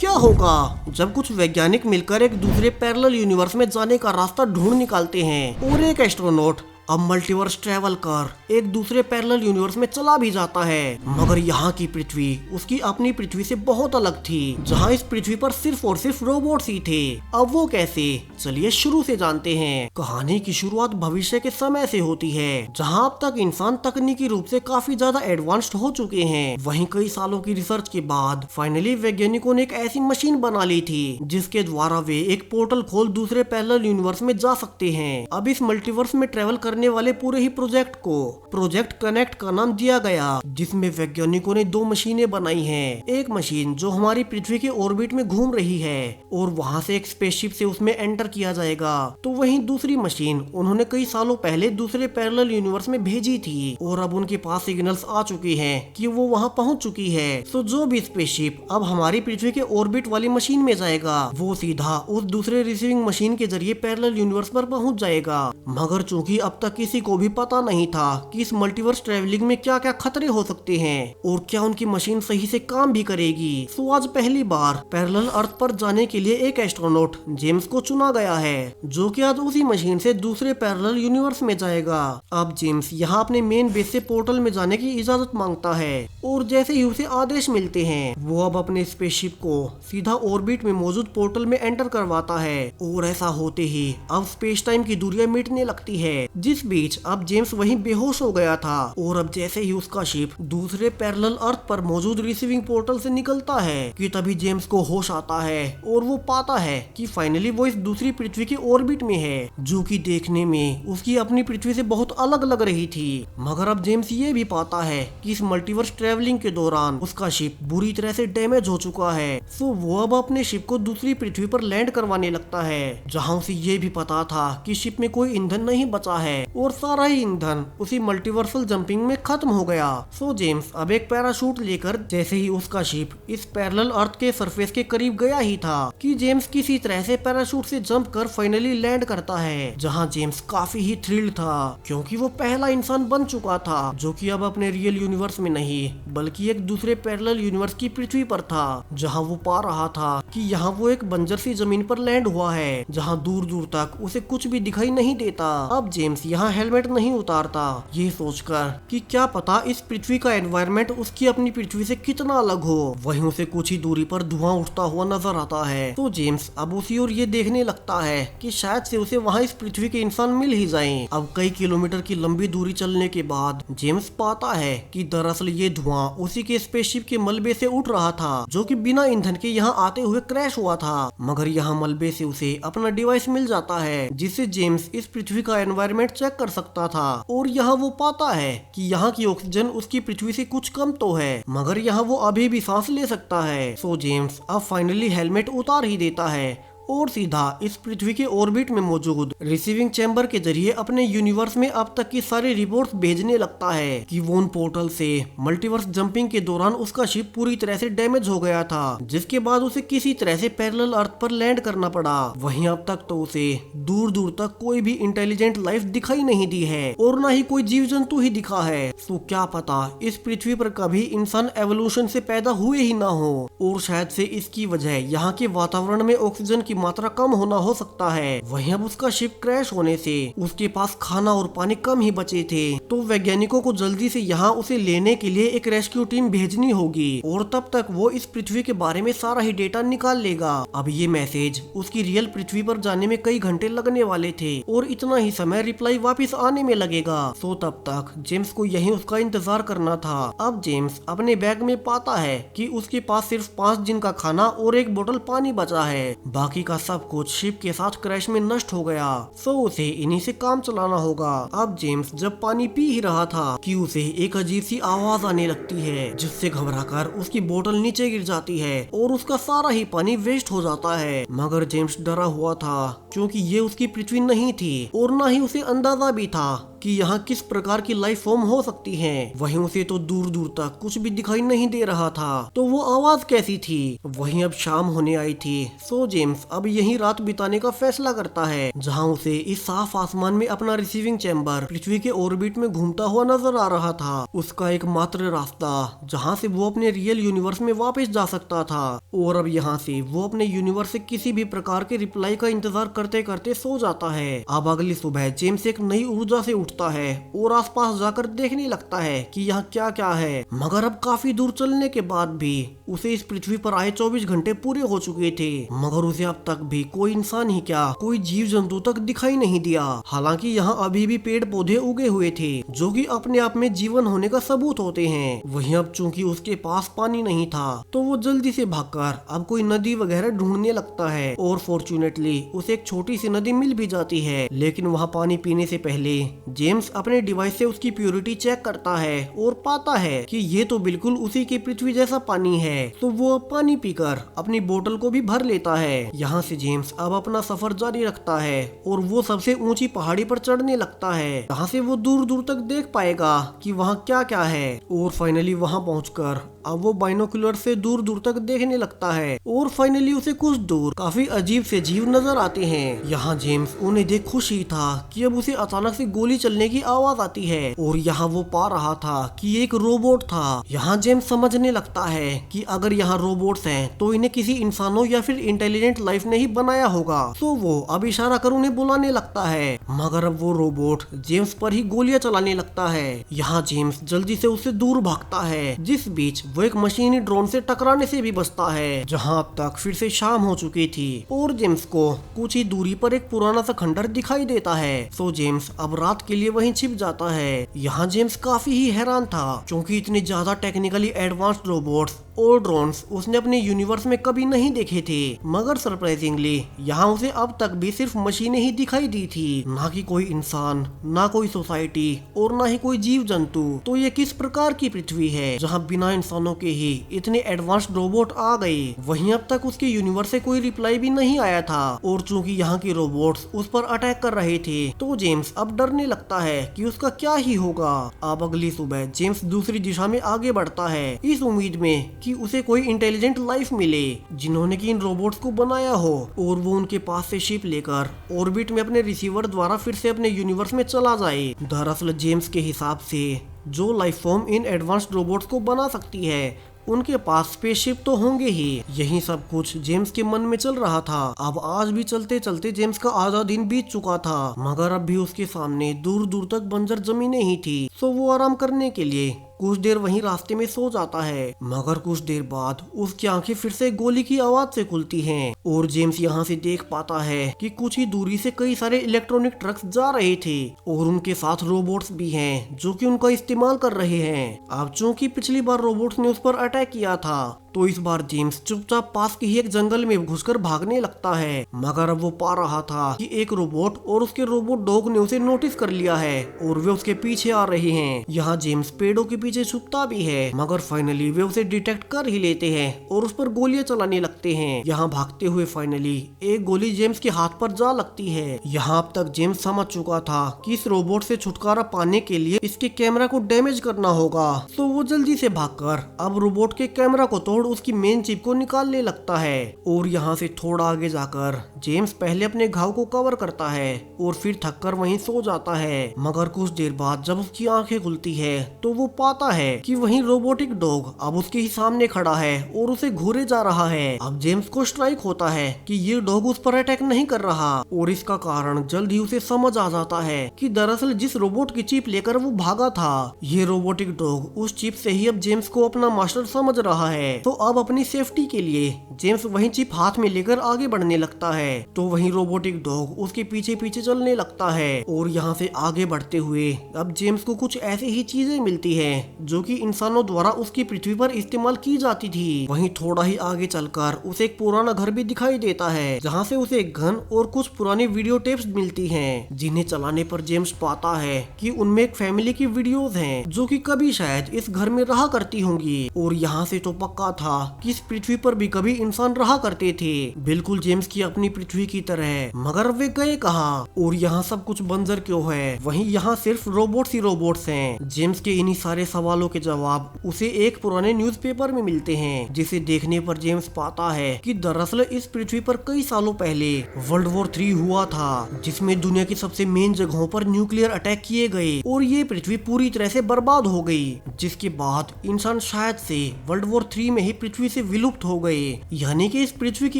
क्या होगा जब कुछ वैज्ञानिक मिलकर एक दूसरे पैरेलल यूनिवर्स में जाने का रास्ता ढूंढ निकालते हैं और एक एस्ट्रोनॉट अब मल्टीवर्स ट्रैवल कर एक दूसरे पैरेलल यूनिवर्स में चला भी जाता है। मगर यहाँ की पृथ्वी उसकी अपनी पृथ्वी से बहुत अलग थी, जहाँ इस पृथ्वी पर सिर्फ और सिर्फ रोबोट्स ही थे। अब वो कैसे, चलिए शुरू से जानते हैं। कहानी की शुरुआत भविष्य के समय से होती है, जहाँ अब तक इंसान तकनीकी रूप से काफी ज्यादा एडवांस्ड हो चुके हैं। वहीं कई सालों की रिसर्च के बाद फाइनली वैज्ञानिकों ने एक ऐसी मशीन बना ली थी जिसके द्वारा वे एक पोर्टल खोल दूसरे पैरेलल यूनिवर्स में जा सकते हैं। अब इस मल्टीवर्स में ट्रेवल करने वाले पूरे ही प्रोजेक्ट को प्रोजेक्ट कनेक्ट का नाम दिया गया, जिसमें वैज्ञानिकों ने 2 मशीनें बनाई हैं। एक मशीन जो हमारी पृथ्वी के ऑर्बिट में घूम रही है और वहां से एक स्पेसशिप से उसमें एंटर किया जाएगा, तो वहीं दूसरी मशीन उन्होंने कई सालों पहले दूसरे पैरेलल यूनिवर्स में भेजी थी और अब उनके पास सिग्नल्स आ चुके हैं कि वो वहां पहुंच चुकी है। तो जो भी स्पेसशिप अब हमारी पृथ्वी के ऑर्बिट वाली मशीन में जाएगा वो सीधा उस दूसरे रिसीविंग मशीन के जरिए पैरेलल यूनिवर्स पर पहुंच जाएगा। मगर चूंकि अब तक किसी को भी पता नहीं था कि इस मल्टीवर्स ट्रैवलिंग में क्या क्या खतरे हो सकते हैं और क्या उनकी मशीन सही से काम भी करेगी, तो आज पहली बार पैरेलल अर्थ पर जाने के लिए एक एस्ट्रोनॉट जेम्स को चुना गया है, जो कि आज उसी मशीन से दूसरे पैरेलल यूनिवर्स में जाएगा। अब जेम्स यहाँ अपने मेन बेस से पोर्टल में जाने की इजाजत मांगता है और जैसे ही उसे आदेश मिलते हैं वो अब अपने स्पेसशिप को सीधा ऑर्बिट में मौजूद पोर्टल में एंटर करवाता है और ऐसा होते ही अब स्पेस टाइम की दूरियां मिटने लगती है। जिस बीच अब जेम्स वहीं बेहोश हो गया था और अब जैसे ही उसका शिप दूसरे पैरेलल अर्थ पर मौजूद रिसीविंग पोर्टल से निकलता है कि तभी जेम्स को होश आता है और वो पाता है कि फाइनली वो इस दूसरी पृथ्वी के ऑर्बिट में है, जो कि देखने में उसकी अपनी पृथ्वी से बहुत अलग लग रही थी। मगर अब जेम्स ये भी पाता है कि इस मल्टीवर्स ट्रैवलिंग के दौरान उसका शिप बुरी तरह से डैमेज हो चुका है, तो वो अब अपने शिप को दूसरी पृथ्वी पर लैंड करवाने लगता है, जहाँ उसे ये भी पता था कि शिप में कोई ईंधन नहीं बचा है और सारा ही ईंधन उसी मल्टीवर्सल जंपिंग में खत्म हो गया। सो जेम्स अब एक पैराशूट लेकर जैसे ही उसका शिप इस पैरेलल अर्थ के सरफेस के करीब गया ही था कि जेम्स किसी तरह से पैराशूट से जंप कर फाइनली लैंड करता है, जहां जेम्स काफी ही थ्रिल्ड था क्योंकि वो पहला इंसान बन चुका था जो कि अब अपने रियल यूनिवर्स में नहीं बल्कि एक दूसरे पैरेलल यूनिवर्स की पृथ्वी पर था, जहां वो पा रहा था कि यहाँ वो एक बंजर सी जमीन पर लैंड हुआ है, जहाँ दूर दूर तक उसे कुछ भी दिखाई नहीं देता। अब जेम्स यहाँ हेलमेट नहीं उतारता, ये सोचकर कि क्या पता इस पृथ्वी का एनवायरनमेंट उसकी अपनी पृथ्वी से कितना अलग हो। वहीं उसे कुछ ही दूरी पर धुआं उठता हुआ नजर आता है, तो जेम्स अब उसी ओर ये देखने लगता है कि शायद से उसे वहाँ इस पृथ्वी के इंसान मिल ही जाएं। अब कई किलोमीटर की लंबी दूरी चलने के बाद जेम्स पाता है कि दरअसल ये धुआं उसी के स्पेसशिप के मलबे से उठ रहा था, जो कि बिना ईंधन के यहाँ आते हुए क्रैश हुआ था। मगर यहाँ मलबे से उसे अपना डिवाइस मिल जाता है जिससे जेम्स इस पृथ्वी का एनवायरनमेंट चेक कर सकता था और यहाँ वो पाता है कि यहाँ की ऑक्सीजन उसकी पृथ्वी से कुछ कम तो है, मगर यहाँ वो अभी भी सांस ले सकता है। सो जेम्स अब फाइनली हेलमेट उतार ही देता है और सीधा इस पृथ्वी के ऑर्बिट में मौजूद रिसीविंग चैम्बर के जरिए अपने यूनिवर्स में अब तक की सारी रिपोर्ट्स भेजने लगता है कि वो उन पोर्टल से मल्टीवर्स जंपिंग के दौरान उसका शिप पूरी तरह से डैमेज हो गया था, जिसके बाद उसे किसी तरह से पैरेलल अर्थ पर लैंड करना पड़ा। वहीं अब तक तो उसे दूर दूर तक कोई भी इंटेलिजेंट लाइफ दिखाई नहीं दी है और न ही कोई जीव जंतु ही दिखा है। तो क्या पता इस पृथ्वी पर कभी इंसान एवोल्यूशन से पैदा हुए ही ना हो और शायद से इसकी वजह यहाँ के वातावरण में ऑक्सीजन की मात्रा कम होना हो सकता है। वहीं अब उसका शिप क्रैश होने से उसके पास खाना और पानी कम ही बचे थे, तो वैज्ञानिकों को जल्दी से यहाँ उसे लेने के लिए एक रेस्क्यू टीम भेजनी होगी और तब तक वो इस पृथ्वी के बारे में सारा ही डेटा निकाल लेगा। अब ये मैसेज उसकी रियल पृथ्वी पर जाने में कई घंटे लगने वाले थे और इतना ही समय रिप्लाई वापिस आने में लगेगा, तो तब तक जेम्स को यही उसका इंतजार करना था। अब जेम्स अपने बैग में पाता है कि उसके पास सिर्फ 5 दिन का खाना और 1 बोतल पानी बचा है, बाकी का सब कुछ शिप के साथ क्रैश में नष्ट हो गया, सो उसे इन्हीं से काम चलाना होगा। अब जेम्स जब पानी पी ही रहा था कि उसे एक अजीब सी आवाज आने लगती है, जिससे घबराकर उसकी बोतल नीचे गिर जाती है और उसका सारा ही पानी वेस्ट हो जाता है। मगर जेम्स डरा हुआ था क्योंकि ये उसकी पृथ्वी नहीं थी और न ही उसे अंदाजा भी था कि यहाँ किस प्रकार की लाइफ फॉर्म हो सकती है। वहीं उसे तो दूर दूर तक कुछ भी दिखाई नहीं दे रहा था, तो वो आवाज कैसी थी। वहीं अब शाम होने आई थी, सो जेम्स अब यहीं रात बिताने का फैसला करता है, जहाँ उसे इस साफ आसमान में अपना रिसीविंग चैम्बर पृथ्वी के ऑर्बिट में घूमता हुआ नजर आ रहा था। उसका एकमात्र रास्ता जहाँ से वो अपने रियल यूनिवर्स में वापस जा सकता था। और अब यहाँ से वो अपने यूनिवर्स से किसी भी प्रकार के रिप्लाई का इंतजार करते करते सो जाता है। अब अगली सुबह जेम्स एक नई ऊर्जा से उठता है और आसपास जाकर देखने लगता है कि यहाँ क्या क्या है। मगर अब काफी दूर चलने के बाद भी उसे इस पृथ्वी पर आए 24 घंटे पूरे हो चुके थे, मगर उसे अब तक भी कोई इंसान ही क्या कोई जीव जंतु तक दिखाई नहीं दिया। हालांकि यहाँ अभी भी पेड़ पौधे उगे हुए थे, जो कि अपने आप में जीवन होने का सबूत होते हैं। वहीं अब चूंकि उसके पास पानी नहीं था, तो वो जल्दी से भागकर अब कोई नदी वगैरह ढूंढने लगता है और फॉर्चुनेटली उसे एक छोटी सी नदी मिल भी जाती है। लेकिन वहाँ पानी पीने से पहले जेम्स अपने डिवाइस से उसकी प्योरिटी चेक करता है और पाता है कि ये तो बिल्कुल उसी की पृथ्वी जैसा पानी है। तो वो अब पानी पीकर अपनी बोतल को भी भर लेता है। यहाँ से जेम्स अब अपना सफर जारी रखता है और वो सबसे ऊंची पहाड़ी पर चढ़ने लगता है, जहाँ से वो दूर दूर तक देख पाएगा कि वहाँ क्या क्या है। और फाइनली वहाँ पहुंचकर अब वो बाइनोकुलर से दूर दूर तक देखने लगता है और फाइनली उसे कुछ दूर काफी अजीब से जीव नजर आते हैं। यहाँ जेम्स उन्हें देख खुश ही था कि अब उसे अचानक से गोली चलने की आवाज आती है और यहाँ वो पा रहा था कि एक रोबोट था। यहाँ जेम्स समझने लगता है कि अगर यहाँ रोबोट्स हैं तो इन्हें किसी इंसानों या फिर इंटेलिजेंट लाइफ ने ही बनाया होगा। तो वो अब इशारा कर उन्हें बुलाने लगता है, मगर अब वो रोबोट जेम्स पर ही गोलियां चलाने लगता है। यहाँ जेम्स जल्दी से उससे दूर भागता है, जिस बीच वो एक मशीनी ड्रोन से टकराने से भी बचता है, जहाँ अब तक फिर से शाम हो चुकी थी और जेम्स को कुछ ही दूरी पर एक पुराना सा खंडर दिखाई देता है। सो जेम्स अब रात के लिए वहीं छिप जाता है। यहाँ जेम्स काफी ही हैरान था, क्योंकि इतने ज्यादा टेक्निकली एडवांस्ड रोबोट्स और ड्रोन्स उसने अपने यूनिवर्स में कभी नहीं देखे थे। मगर सरप्राइजिंगली यहाँ उसे अब तक भी सिर्फ मशीनें ही दिखाई दी थी, ना कि कोई इंसान, ना कोई सोसाइटी और ना ही कोई जीव जंतु। तो ये किस प्रकार की पृथ्वी है जहाँ बिना इंसानों के ही इतने एडवांस्ड रोबोट आ गए। वहीं अब तक उसके यूनिवर्स से कोई रिप्लाई भी नहीं आया था और चूंकि यहाँ के रोबोट्स उस पर अटैक कर रहे थे, तो जेम्स अब डरने लगता है कि उसका क्या ही होगा। अब अगली सुबह जेम्स दूसरी दिशा में आगे बढ़ता है, इस उम्मीद में कि उसे कोई इंटेलिजेंट लाइफ मिले जिन्होंने कि इन रोबोट्स को बनाया हो और वो उनके पास से शिप लेकर ऑर्बिट में अपने रिसीवर द्वारा फिर से अपने यूनिवर्स में चला जाए। दरअसल जेम्स के हिसाब से जो life form in advanced robots को बना सकती है, उनके पास स्पेसशिप तो होंगे ही। यही सब कुछ जेम्स के मन में चल रहा था। अब आज भी चलते चलते जेम्स का आधा दिन बीत चुका था, मगर अब भी उसके सामने दूर दूर तक बंजर जमीनें ही थी। सो वो आराम करने के लिए कुछ देर वहीं रास्ते में सो जाता है, मगर कुछ देर बाद उसकी आंखें फिर से गोली की आवाज से खुलती हैं और जेम्स यहाँ से देख पाता है कि कुछ ही दूरी से कई सारे इलेक्ट्रॉनिक ट्रक्स जा रहे थे और उनके साथ रोबोट्स भी हैं जो कि उनका इस्तेमाल कर रहे हैं। अब चूंकि पिछली बार रोबोट्स ने उस पर अटैक किया था, तो इस बार जेम्स चुपचाप पास के ही एक जंगल में घुसकर भागने लगता है। मगर अब वो पा रहा था कि एक रोबोट और उसके रोबोट डॉग ने उसे नोटिस कर लिया है और वे उसके पीछे आ रहे हैं। यहाँ जेम्स पेड़ों के पीछे छुपता भी है, मगर फाइनली वे उसे डिटेक्ट कर ही लेते हैं और उस पर गोलियां चलाने लगते हैं। यहाँ भागते हुए फाइनली एक गोली जेम्स के हाथ पर जा लगती है। यहाँ अब तक जेम्स समझ चुका था कि इस रोबोट से छुटकारा पाने के लिए इसके कैमरा को डैमेज करना होगा। तो वो जल्दी से भागकर अब रोबोट के कैमरा को तोड़ उसकी मेन चिप को निकालने लगता है। और यहाँ से थोड़ा आगे जाकर जेम्स पहले अपने घाव को कवर करता है और फिर थककर वहीं सो जाता है। मगर कुछ देर बाद जब उसकी आंखें खुलती है, तो वो पाता है कि वहीं रोबोटिक डॉग अब उसके ही सामने खड़ा है और उसे घूरे जा रहा है। अब जेम्स को स्ट्राइक होता है कि ये डॉग उस पर अटैक नहीं कर रहा और इसका कारण जल्द ही उसे समझ आ जाता है कि दरअसल जिस रोबोट की चिप लेकर वो भागा था, ये रोबोटिक डॉग उस चिप से ही अब जेम्स को अपना मास्टर समझ रहा है। तो अब अपनी सेफ्टी के लिए जेम्स वहीं चिप हाथ में लेकर आगे बढ़ने लगता है। तो वहीं रोबोटिक डॉग उसके पीछे पीछे चलने लगता है और यहाँ से आगे बढ़ते हुए अब जेम्स को कुछ ऐसी ही चीजें मिलती हैं जो कि इंसानों द्वारा उसकी पृथ्वी पर इस्तेमाल की जाती थी। वहीं थोड़ा ही आगे चलकर उसे एक पुराना घर भी दिखाई देता है, जहाँ से उसे एक गन और कुछ पुरानी वीडियो टेप्स मिलती हैं, जिन्हें चलाने पर जेम्स पाता है कि उनमें एक फैमिली की वीडियोस हैं जो कि कभी शायद इस घर में रहा करती होंगी। और यहाँ से तो पक्का था कि इस पृथ्वी पर भी कभी इंसान रहा करते थे, बिल्कुल जेम्स की अपनी पृथ्वी की तरह। मगर वे गए कहाँ और यहाँ सब कुछ बंजर क्यों है? वहीं यहाँ सिर्फ रोबोट्स ही रोबोट्स हैं। जेम्स के इन्हीं सारे सवालों के जवाब उसे एक पुराने न्यूज़पेपर में मिलते हैं, जिसे देखने पर जेम्स पाता है कि दरअसल इस पृथ्वी पर कई सालों पहले वर्ल्ड वॉर 3 हुआ था, जिसमें दुनिया की सबसे मेन जगहों पर न्यूक्लियर अटैक किए गए और ये पृथ्वी पूरी तरह से बर्बाद हो गई, जिसके बाद इंसान शायद से वर्ल्ड वॉर 3 में ही पृथ्वी से विलुप्त हो गए। यानी कि इस पृथ्वी के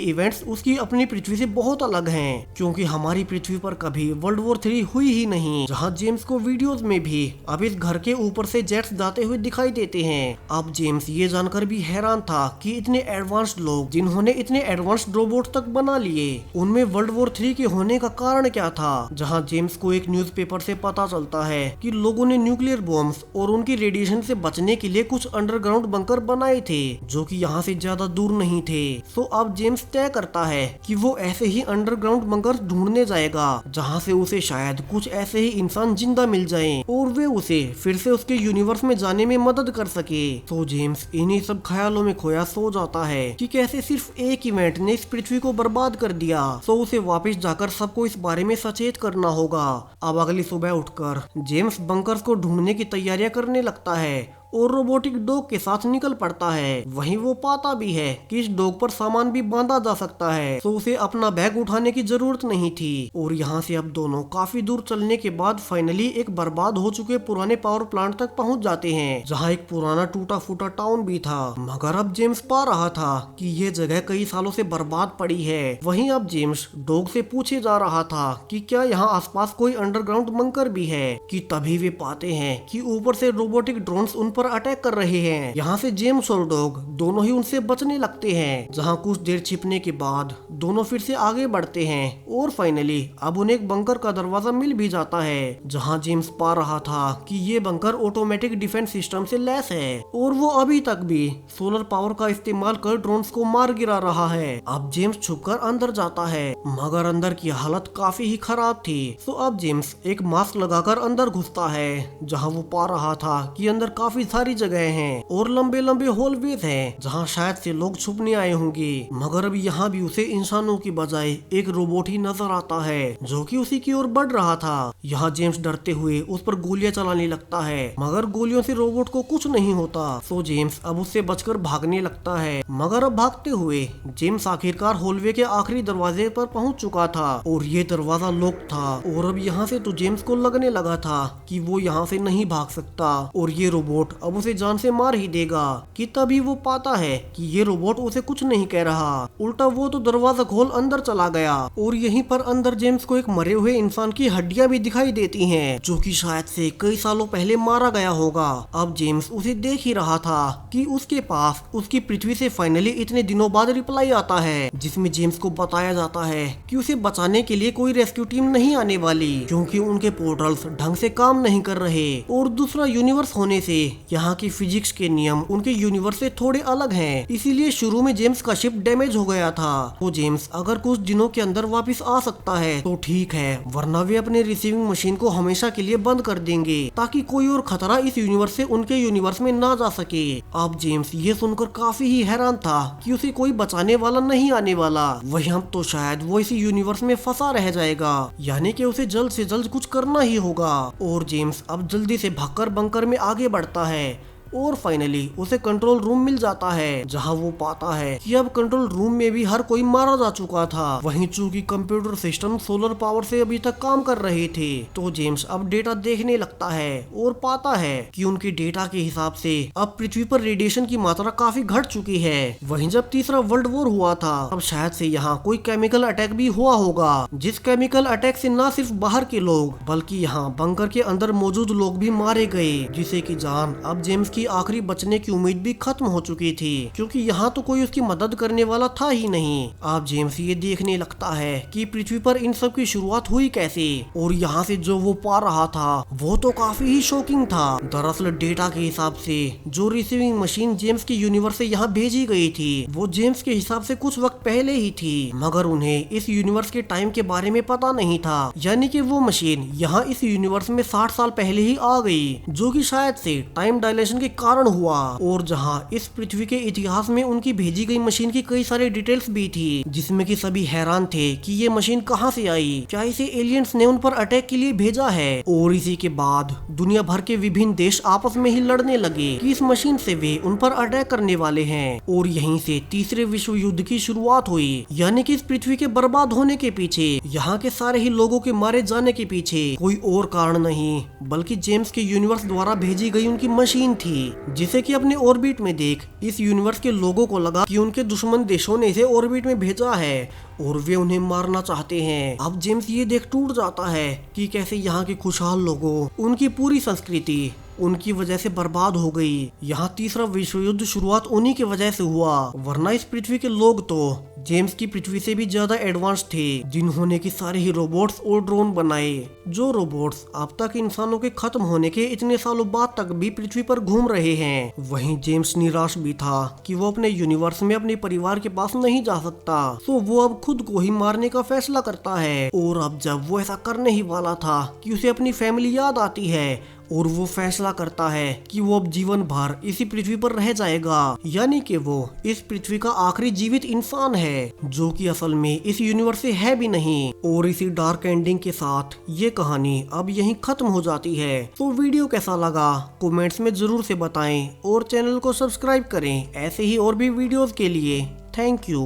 इवेंट्स उसकी अपनी पृथ्वी से बहुत अलग हैं, क्योंकि हमारी पृथ्वी पर कभी वर्ल्ड वॉर 3 हुई ही नहीं, जहां जेम्स को वीडियोस में भी अब इस घर के ऊपर से जेट्स जाते हुए दिखाई देते हैं। अब जेम्स ये जानकर भी हैरान था कि इतने एडवांस्ड लोग जिन्होंने इतने एडवांस्ड रोबोट तक बना लिए, उनमें वर्ल्ड वॉर 3 के होने का कारण क्या था। जहां जेम्स को एक न्यूज़पेपर से पता चलता है कि लोगों ने न्यूक्लियर बॉम्ब्स और उनकी रेडिएशन से बचने के लिए कुछ अंडरग्राउंड बंकर बनाए थे, जो कि यहाँ से ज्यादा दूर नहीं थे। तो अब जेम्स तय करता है कि वो ऐसे ही अंडरग्राउंड बंकर ढूंढने जाएगा, जहाँ से उसे शायद कुछ ऐसे ही इंसान जिंदा मिल जाएं और वे उसे फिर से उसके यूनिवर्स में जाने में मदद कर सके। तो जेम्स इन्हीं सब ख्यालों में खोया सो जाता है कि कैसे सिर्फ एक इवेंट ने इस पृथ्वी को बर्बाद कर दिया। तो उसे वापस जाकर सबको इस बारे में सचेत करना होगा। अब अगली सुबह उठकर जेम्स बंकर्स को ढूंढने की तैयारियां करने लगता है और रोबोटिक डॉग के साथ निकल पड़ता है। वहीं वो पाता भी है कि इस डॉग पर सामान भी बांधा जा सकता है, तो उसे अपना बैग उठाने की जरूरत नहीं थी। और यहाँ से अब दोनों काफी दूर चलने के बाद फाइनली एक बर्बाद हो चुके पुराने पावर प्लांट तक पहुँच जाते हैं, जहाँ एक पुराना टूटा फूटा टाउन भी था। मगर अब जेम्स पा रहा था कि ये जगह कई सालों से बर्बाद पड़ी है। वहीं अब जेम्स डॉग से पूछे जा रहा था कि क्या यहाँ आसपास कोई अंडरग्राउंड बंकर भी है, कि तभी वे पाते हैं कि ऊपर से रोबोटिक ड्रोन्स उन पर अटैक कर रहे हैं। यहाँ से जेम्स और डॉग दोनों ही उनसे बचने लगते हैं, जहाँ कुछ देर छिपने के बाद दोनों फिर से आगे बढ़ते हैं और फाइनली अब उन्हें एक बंकर का दरवाजा मिल भी जाता है, जहाँ जेम्स पा रहा था कि ये बंकर ऑटोमेटिक डिफेंस सिस्टम से लैस है और वो अभी तक भी सोलर पावर का इस्तेमाल कर ड्रोन्स को मार गिरा रहा है। अब जेम्स छुपकर अंदर जाता है, मगर अंदर की हालत काफी ही खराब थी। तो अब जेम्स एक मास्क लगाकर अंदर घुसता है, जहाँ वो पा रहा था कि अंदर काफी सारी जगह हैं और लंबे लंबे हॉलवेज हैं, जहाँ शायद से लोग छुपने आए होंगे। मगर अब यहाँ भी उसे इंसानों की बजाय एक रोबोट ही नजर आता है, जो कि उसी की ओर बढ़ रहा था। यहाँ जेम्स डरते हुए उस पर गोलियां चलाने लगता है, मगर गोलियों से रोबोट को कुछ नहीं होता। तो जेम्स अब उससे बचकर भागने लगता है, मगर अब भागते हुए जेम्स आखिरकार हॉलवे के आखिरी दरवाजे पर पहुंच चुका था और ये दरवाजा लॉक था। और अब यहाँ से तो जेम्स को लगने लगा था कि वो यहाँ से नहीं भाग सकता और ये रोबोट अब उसे जान से मार ही देगा, कि तभी वो पाता है कि ये रोबोट उसे कुछ नहीं कह रहा, उल्टा वो तो दरवाजा खोल अंदर चला गया। और यहीं पर अंदर जेम्स को एक मरे हुए इंसान की हड्डियां भी दिखाई देती हैं, जो कि शायद से कई सालों पहले मारा गया होगा। अब जेम्स उसे देख ही रहा था कि उसके पास उसकी पृथ्वी से फाइनली इतने दिनों बाद रिप्लाई आता है, जिसमें जेम्स को बताया जाता है कि उसे बचाने के लिए कोई रेस्क्यू टीम नहीं आने वाली, क्योंकि उनके पोर्टल्स ढंग से काम नहीं कर रहे और दूसरा यूनिवर्स होने से यहाँ की फिजिक्स के नियम उनके यूनिवर्स से थोड़े अलग हैं, इसीलिए शुरू में जेम्स का शिप डैमेज हो गया था। तो जेम्स अगर कुछ दिनों के अंदर वापस आ सकता है तो ठीक है, वरना वे अपने रिसीविंग मशीन को हमेशा के लिए बंद कर देंगे, ताकि कोई और खतरा इस यूनिवर्स से उनके यूनिवर्स में ना जा सके। अब जेम्स ये सुनकर काफी ही हैरान था कि उसे कोई बचाने वाला नहीं आने वाला, वही हम तो शायद वो इसी यूनिवर्स में फंसा रह जाएगा, यानी कि उसे जल्द से जल्द कुछ करना ही होगा। और जेम्स अब जल्दी से भागकर बंकर में आगे बढ़ता है और फाइनली उसे कंट्रोल रूम मिल जाता है, जहां वो पाता है कि अब कंट्रोल रूम में भी हर कोई मारा जा चुका था। वहीं चूंकि कंप्यूटर सिस्टम सोलर पावर से अभी तक काम कर रहे थे, तो जेम्स अब डेटा देखने लगता है और पाता है कि उनके डेटा के हिसाब से अब पृथ्वी पर रेडिएशन की मात्रा काफी घट चुकी है। वहीं जब तीसरा वर्ल्ड वॉर हुआ था, अब शायद से यहाँ कोई केमिकल अटैक भी हुआ होगा, जिस केमिकल अटैक से न सिर्फ बाहर के लोग बल्कि यहाँ बंकर के अंदर मौजूद लोग भी मारे गए, जिसे की जान अब जेम्स की आखिरी बचने की उम्मीद भी खत्म हो चुकी थी, क्योंकि यहाँ तो कोई उसकी मदद करने वाला था ही नहीं। अब जेम्स ये देखने लगता है कि पृथ्वी पर इन सब की शुरुआत हुई कैसे, और यहाँ से जो वो पा रहा था वो तो काफी ही शॉकिंग था। दरअसल डेटा के हिसाब से जो रिसीविंग मशीन जेम्स की यूनिवर्स से यहाँ भेजी गई थी, वो जेम्स के हिसाब से कुछ वक्त पहले ही थी, मगर उन्हें इस यूनिवर्स के टाइम के बारे में पता नहीं था, यानी कि वो मशीन यहाँ इस यूनिवर्स में 60 साल पहले ही आ गई, जो कि शायद से टाइम डायलेशन के एक कारण हुआ, और जहां इस पृथ्वी के इतिहास में उनकी भेजी गई मशीन की कई सारी डिटेल्स भी थी, जिसमें कि सभी हैरान थे कि ये मशीन कहां से आई, क्या इसे एलियंस ने उन पर अटैक के लिए भेजा है। और इसी के बाद दुनिया भर के विभिन्न देश आपस में ही लड़ने लगे कि इस मशीन से वे उन पर अटैक करने वाले हैं, और यहीं से तीसरे विश्व युद्ध की शुरुआत हुई। यानी कि इस पृथ्वी के बर्बाद होने के पीछे, यहाँ के सारे ही लोगों के मारे जाने के पीछे कोई और कारण नहीं, बल्कि जेम्स के यूनिवर्स द्वारा भेजी गई उनकी मशीन थी, जिसे कि अपने ऑर्बिट में देख इस यूनिवर्स के लोगों को लगा कि उनके दुश्मन देशों ने इसे ऑर्बिट में भेजा है और वे उन्हें मारना चाहते हैं। अब जेम्स ये देख टूट जाता है कि कैसे यहाँ के खुशहाल लोगों, उनकी पूरी संस्कृति उनकी वजह से बर्बाद हो गई। यहाँ तीसरा विश्व युद्ध शुरुआत उन्हीं की वजह से हुआ, वरना इस पृथ्वी के लोग तो जेम्स की पृथ्वी से भी ज्यादा एडवांस थे, जिन्होंने की सारे ही रोबोट्स और ड्रोन बनाए, जो रोबोट्स अब तक इंसानों के खत्म होने के इतने सालों बाद तक भी पृथ्वी पर घूम रहे हैं। वहीं जेम्स निराश भी था कि वो अपने यूनिवर्स में अपने परिवार के पास नहीं जा सकता, तो वो अब खुद को ही मारने का फैसला करता है। और अब जब वो ऐसा करने ही वाला था कि उसे अपनी फैमिली याद आती है, और वो फैसला करता है कि वो अब जीवन भर इसी पृथ्वी पर रह जाएगा, यानी कि वो इस पृथ्वी का आखिरी जीवित इंसान है, जो कि असल में इस यूनिवर्स से है भी नहीं। और इसी डार्क एंडिंग के साथ ये कहानी अब यहीं खत्म हो जाती है। तो वीडियो कैसा लगा कमेंट्स में जरूर से बताएं, और चैनल को सब्सक्राइब करें ऐसे ही और भी वीडियोस के लिए। Thank you.